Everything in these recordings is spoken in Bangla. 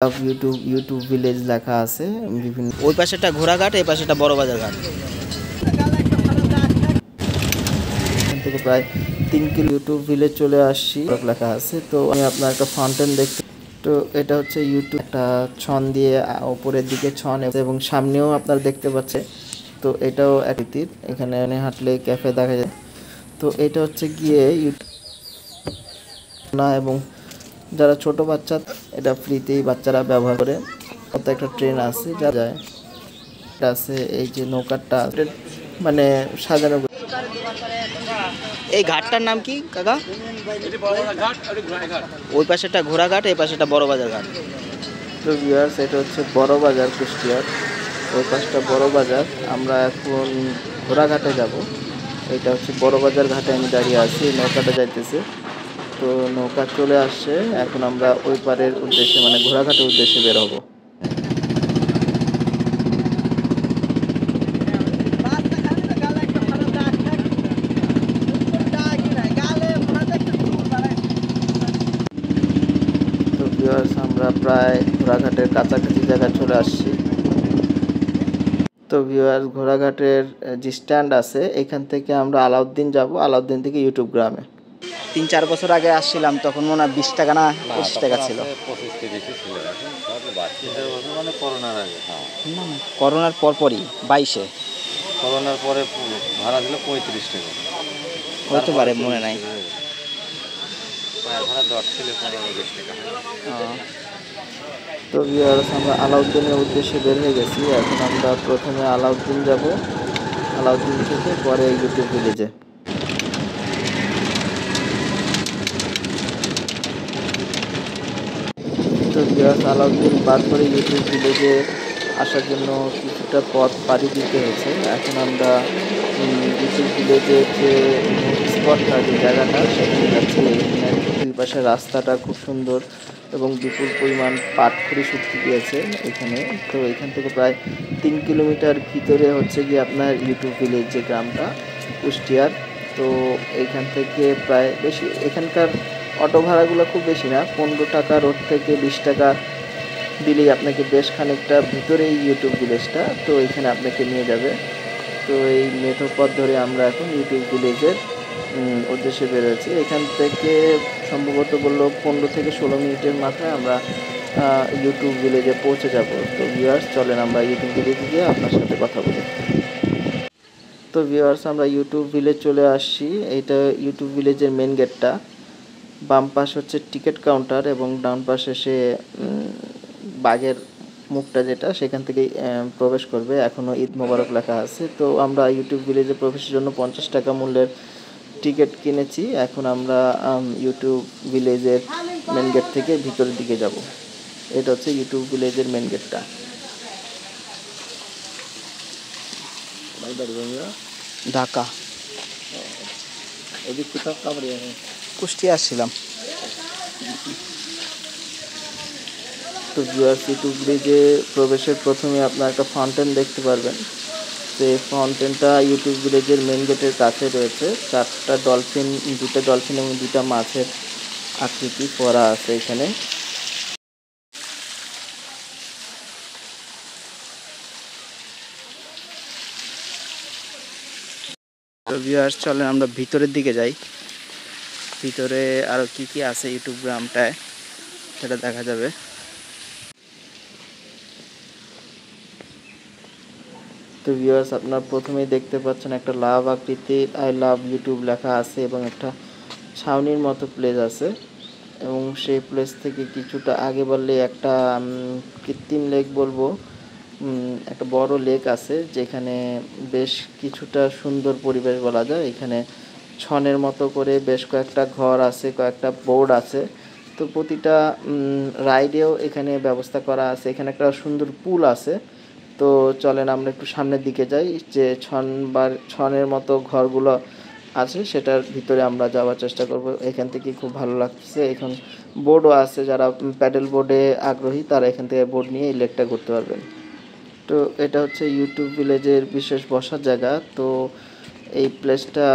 ইউটিউব ভিলেজ লেখা আছে বিভিন্ন। ওই পাশে একটা ঘোড়াঘাট, এই পাশে একটা বড় বাজার ঘাট। এখান থেকে প্রায় 3 কিলো ইউটিউব ভিলেজ চলে আসছি লেখা আছে। তো আমি আপনার একটা ফাউন্টেন দেখতে, তো এটা হচ্ছে ইউটিউব একটা ছন দিয়ে উপরের দিকে ছন এবং সামনেও আপনার দেখতে পাচ্ছে। তো এটাও এক রীতির, এখানে হাঁটলে ক্যাফে দেখা যায়। তো এটা হচ্ছে গিয়ে ইউটিউব না, এবং যারা ছোট বাচ্চা এটা ফ্রিতেই বাচ্চারা ব্যবহার করে। কত একটা ট্রেন আছে যা যায় আছে, এই যে নৌকাটা মানে সাজানো। এই ঘাটটার নাম কি কাকা? ওই পাশে একটা ঘোড়াঘাট, এই পাশে একটা বড় বাজার ঘাট। তো ভিউয়ার্স, এটা হচ্ছে বড় বাজার কুষ্টিয়ার, ওই পাশটা বড় বাজার। আমরা এখন ঘোড়াঘাটে যাব। এটা হচ্ছে বড় বাজার ঘাটে আমি দাঁড়িয়ে আছি, নৌকাটা যাইতেছে। তো নৌকা চলে আসছে, এখন আমরা ওই পারের উদ্দেশ্যে মানে ঘোড়াঘাটের উদ্দেশ্যে বের হব। তো ভিউয়ার্স, আমরা প্রায় ঘোড়াঘাটের কাছাকাছি জায়গায় চলে আসছি। তো ভিউয়ার্স, ঘোড়াঘাটের যে স্ট্যান্ড আছে এখান থেকে আমরা আলাউদ্দিন যাব, আলাউদ্দিন থেকে ইউটিউব গ্রামে। 3-4 বছর আগে আসছিলাম, তখন মনে হয় 20 টাকা না 25 টাকা ছিল। করোনার পরপরই 22-এ, করোনার পরে ভাড়া ছিল 35 টাকা, হতে পারে, মনে নাই। ভাড়া 10 ছিল 15-20 টাকা। তো ভিউয়ার্স, আমরা আলাউদ্দিনের উদ্দেশ্যে বের হয়ে গেছি। এখন আমরা প্রথমে আলাউদ্দিন যাব, আলাউদ্দিন থেকে পরে ইউটিউব ভিলেজে। তো ভিউয়ার্স, আলাউদ্দিন পার করে ইউটিউব ভিলেজে আসার জন্য কিছুটা পথ পাড়ি দিতে হয়েছে। এখন আমরা ইউটিউব ভিলেজের যে স্পটটা, যে জায়গাটা, সেখানে যাচ্ছি। এখানে দুই পাশে রাস্তাটা খুব সুন্দর এবং বিপুল পরিমাণ পাটখড়ি শুটকি দিয়েছে এখানে। তো এখান থেকে প্রায় 3 কিলোমিটার ভিতরে হচ্ছে গিয়ে আপনার ইউটিউব ভিলেজ, যে গ্রামটা কুষ্টিয়ার। তো এইখান থেকে প্রায় বেশি, এখানকার অটো ভাড়াগুলো খুব বেশি না, 15 টাকা রোড থেকে 20 টাকা দিলেই আপনাকে বেশ খানিকটা ভিতরেই ইউটিউব ভিলেজটা, তো এখানে আপনাকে নিয়ে যাবে। তো এই মেঠো পথ ধরে আমরা এখন ইউটিউব ভিলেজের উদ্দেশ্যে বেরোচ্ছি। এখান থেকে সম্ভবত বললো 15 থেকে 16 মিনিটের মাথায় আমরা ইউটিউব ভিলেজে পৌঁছে যাব। তো ভিউয়ার্স, চলেন আমরা ইউটিউব ভিলেজে গিয়ে আপনার সাথে কথা বলি। তো ভিউয়ার্স, আমরা ইউটিউব ভিলেজ চলে আসছি। এইটা ইউটিউব ভিলেজের মেন গেটটা। বাম পাশ হচ্ছে টিকিট কাউন্টার এবং ডান পাশে সে বাঘের মুখটা, যেটা সেখান থেকেই প্রবেশ করবে। এখনও ঈদ মোবারক লেখা আছে। তো আমরা ইউটিউব ভিলেজে প্রবেশের জন্য 50 টাকা মূল্যের টিকিট কিনেছি। এখন আমরা ইউটিউব ভিলেজের মেন গেট থেকে ভিতরের দিকে যাব। এটা হচ্ছে ইউটিউব ভিলেজের মেন গেটটা। ঢাকা, কুষ্টিয়া আসছিলাম। তো ভিউয়ার্স, ইউটিউব ভিলেজে প্রবেশের প্রথমে আপনার একটা ফাউন্টেন দেখতে পারবেন। তো এই ফাউন্টেনটা ইউটিউব ভিলেজের মেন গেটের কাছে রয়েছে। 4টা ডলফিন, 2টা ডলফিন এবং 2টা মাছের আকৃতি করা আছে এখানে। তো ভিউয়ার্স, চলেন আমরা ভিতরের দিকে যাই। ভিতরে আরও কি কি আছে ইউটিউব গ্রামটায় সেটা দেখা যাবে। তো ভিউয়ার্স, আপনারা প্রথমেই দেখতে পাচ্ছেন একটা লাভ আকৃতির আই লাভ ইউটিউব লেখা আছে এবং একটা ছাউনির মতো প্লেস আছে। এবং সেই প্লেস থেকে কিছুটা আগে বললে একটা কৃত্রিম লেক বলবো, একটা বড় লেক আছে, যেখানে বেশ কিছুটা সুন্দর পরিবেশ বলা যায়। এখানে ছনের মতো করে বেশ কয়েকটা ঘর আছে, কয়েকটা বোর্ড আছে। তো প্রতিটা রাইডেও এখানে ব্যবস্থা করা আছে। এখানে একটা সুন্দর পুল আছে। তো চলেন আমরা একটু সামনের দিকে যাই, যে ছনের মতো ঘরগুলো আছে সেটার ভিতরে আমরা যাওয়ার চেষ্টা করব। এখান থেকে খুব ভালো লাগছে। এখন বোর্ডও আছে, যারা প্যাডেল বোর্ডে আগ্রহী তারা এখান থেকে বোর্ড নিয়ে এই লেকটা ঘুরতে পারবেন। তো এটা হচ্ছে ইউটিউব ভিলেজের বিশেষ বসার জায়গা। তো এই প্লেসটা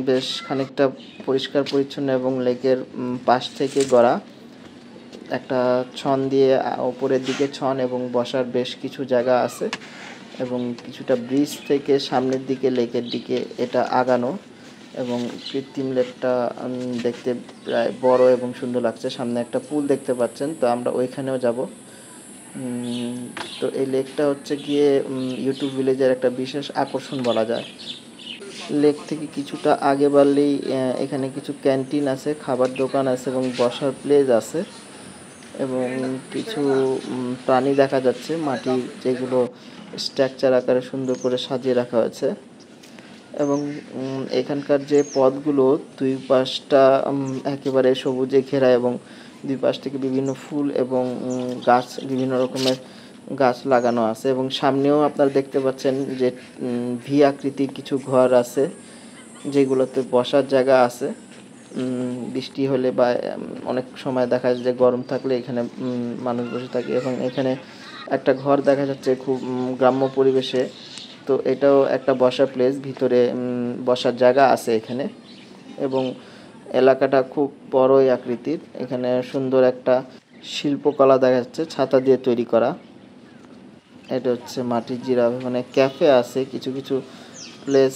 বেশ খানিকটা পরিষ্কার পরিচ্ছন্ন এবং লেকের পাশ থেকে গড়া। একটা ছন দিয়ে উপরের দিকে ছন এবং বসার বেশ কিছু জায়গা আছে এবং কিছুটা ব্রিজ থেকে সামনের দিকে লেকের দিকে এটা আগানো এবং কৃত্রিম লেকটা দেখতে প্রায় বড় এবং সুন্দর লাগছে। সামনে একটা পুল দেখতে পাচ্ছেন, তো আমরা ওইখানেও যাব। তো এই লেকটা হচ্ছে গিয়ে ইউটিউব ভিলেজের একটা বিশেষ আকর্ষণ বলা যায়। লেক থেকে কিছুটা আগে বাড়লেই এখানে কিছু ক্যান্টিন আছে, খাবার দোকান আছে এবং বসার প্লেস আছে এবং কিছু প্রাণী দেখা যাচ্ছে মাটির, যেগুলো স্ট্রাকচার আকারে সুন্দর করে সাজিয়ে রাখা হয়েছে এবং এখানকার যে পথগুলো দুই পাশটা একেবারে সবুজে ঘেরা এবং দুই পাশ থেকে বিভিন্ন ফুল এবং গাছ, বিভিন্ন রকমের গাছ লাগানো আছে এবং সামনেও আপনারা দেখতে পাচ্ছেন যে ভি আকৃতির কিছু ঘর আছে, যেগুলোতে বসার জায়গা আছে। বৃষ্টি হলে বা অনেক সময় দেখা যায় যে গরম থাকলে এখানে মানুষ বসে থাকে এবং এখানে একটা ঘর দেখা যাচ্ছে খুব গ্রাম্য পরিবেশে। তো এটাও একটা বসার প্লেস, ভিতরে বসার জায়গা আছে এখানে এবং এলাকাটা খুব বড়ই আকৃতির। এখানে সুন্দর একটা শিল্পকলা দেখা যাচ্ছে, ছাতা দিয়ে তৈরি করা। এটা হচ্ছে মাটির জিরাফ। মানে ক্যাফে আছে কিছু কিছু প্লেস,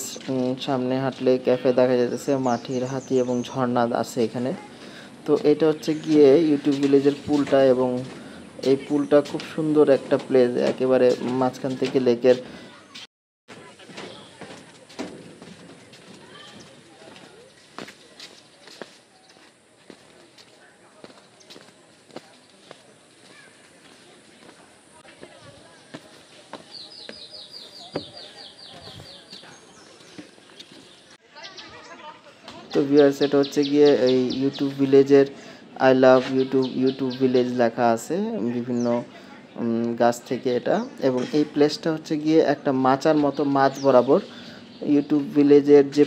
সামনে হাঁটলে ক্যাফে দেখা যাচ্ছে, মাটির হাতি এবং ঝর্ণা আছে এখানে। তো এটা হচ্ছে গিয়ে ইউটিউব ভিলেজের পুলটা এবং এই পুলটা খুব সুন্দর একটা প্লেস, একেবারে মাঝখান থেকে লেকের। তো ভিউয়ার্স, এটা হচ্ছে গিয়ে এই ইউটিউব ভিলেজের আই লাভ ইউটিউব ভিলেজ লেখা আছে বিভিন্ন গাছ থেকে এটা। এবং এই প্লেসটা হচ্ছে গিয়ে একটা মাচার মতো, মাছ বরাবর ইউটিউব ভিলেজের যে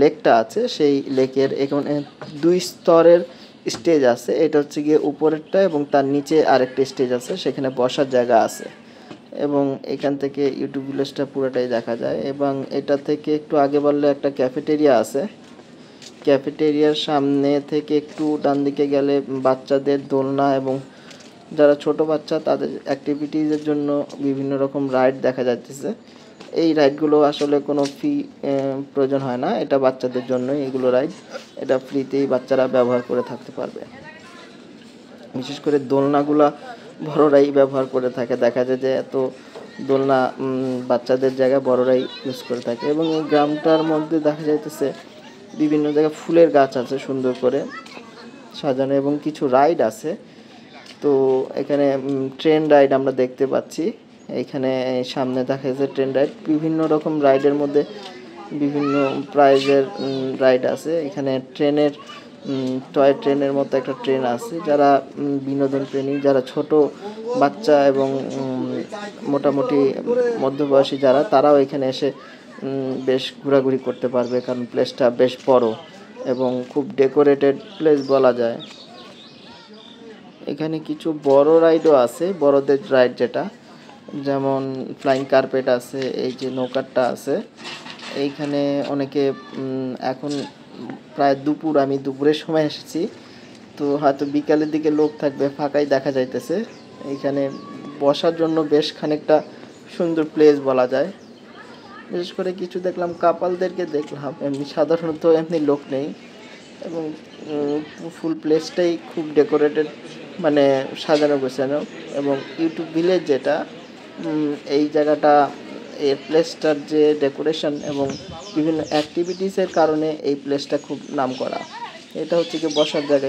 লেকটা আছে সেই লেকের এখানে দুই স্তরের স্টেজ আছে। এটা হচ্ছে গিয়ে উপরেরটা এবং তার নিচে আরেকটা স্টেজ আছে, সেখানে বসার জায়গা আছে এবং এখান থেকে ইউটিউব ভিলেজটা পুরোটাই দেখা যায়। এবং এটা থেকে একটু আগে বাড়লে একটা ক্যাফেটেরিয়া আছে। ক্যাফেটেরিয়ার সামনে থেকে একটু ডান দিকে গেলে বাচ্চাদের দোলনা এবং যারা ছোট বাচ্চা তাদের অ্যাক্টিভিটিসের জন্য বিভিন্ন রকম রাইড দেখা যাচ্ছে। এই রাইডগুলো আসলে কোনো ফি প্রয়োজন হয় না, এটা বাচ্চাদের জন্যই এগুলো রাইড, এটা ফ্রিতেই বাচ্চারা ব্যবহার করে থাকতে পারবে। বিশেষ করে দোলনাগুলা বড়রাই ব্যবহার করে থাকে, দেখা যায় যে এত দোলনা বাচ্চাদের জায়গায় বড়রাই ইউজ করে থাকে। এবং এই গ্রামটার মধ্যে দেখা যাইতেছে বিভিন্ন জায়গায় ফুলের গাছ আছে সুন্দর করে সাজানো এবং কিছু রাইড আছে। তো এখানে ট্রেন রাইড আমরা দেখতে পাচ্ছি, এখানে সামনে দেখা যাচ্ছে ট্রেন রাইড। বিভিন্ন রকম রাইডের মধ্যে বিভিন্ন প্রাইজের রাইড আছে। এখানে ট্রেনের টয় ট্রেনের মতো একটা ট্রেন আছে, যারা বিনোদন প্রেমী, যারা ছোট বাচ্চা এবং মোটামুটি মধ্যবয়সী যারা, তারাও এখানে এসে বেশ ঘোরাঘুরি করতে পারবে, কারণ প্লেসটা বেশ বড় এবং খুব ডেকোরেটেড প্লেস বলা যায়। এখানে কিছু বড় রাইডও আছে, বড়দের রাইড যেটা, যেমন ফ্লাইং কার্পেট আছে, এই যে নৌকারটা আছে এইখানে। অনেকে এখন প্রায় দুপুর, আমি দুপুরের সময় এসেছি, তো হয়তো বিকালের দিকে লোক থাকবে, ফাঁকাই দেখা যাইতেছে। এইখানে বসার জন্য বেশ খানিকটা সুন্দর প্লেস বলা যায়। বিশেষ করে কিছু দেখলাম কাপালদেরকে দেখলাম, এমনি সাধারণত এমনি লোক নেই এবং ফুল প্লেসটাই খুব ডেকোরেটেড, মানে সাজানো গোছানো। এবং ইউটিউব ভিলেজ যেটা, এই জায়গাটা, এর প্লেসটার যে ডেকোরেশন এবং বিভিন্ন অ্যাক্টিভিটিসের কারণে এই প্লেসটা খুব নাম করা। এটা হচ্ছে কি বসার জায়গা,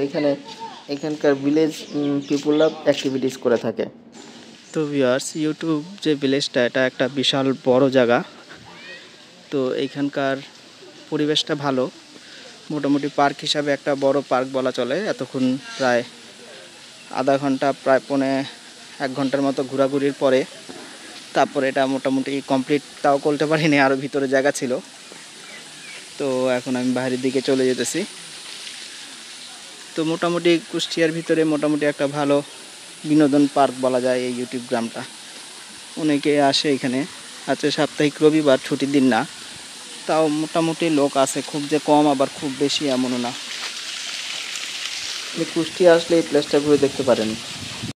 এখানকার ভিলেজ পিপুলরা অ্যাক্টিভিটিস করে থাকে। তো ভিউয়ার্স, ইউটিউব যে ভিলেজটা, এটা একটা বিশাল বড় জায়গা। তো এইখানকার পরিবেশটা ভালো, মোটামুটি পার্ক হিসাবে একটা বড় পার্ক বলা চলে। এতক্ষণ প্রায় আধা ঘন্টা, প্রায় 1 ঘন্টার মতো ঘোরাঘুরির পরে তারপরে এটা মোটামুটি কমপ্লিট, তাও করতে পারিনি, আরও ভিতরে জায়গা ছিল। তো এখন আমি বাইরের দিকে চলে যেতেছি। তো মোটামুটি কুষ্টিয়ার ভিতরে মোটামুটি একটা ভালো বিনোদন পার্ক বলা যায় এই ইউটিউব গ্রামটা। অনেকে আসে এখানে, আছে সাপ্তাহিক রবিবার, ছুটির দিন না, তাও মোটামুটি লোক আছে, খুব যে কম আবার খুব বেশি এমনও না। আপনি কুষ্টিয়া আসলে এই প্লেসটা ঘুরে দেখতে পারেন।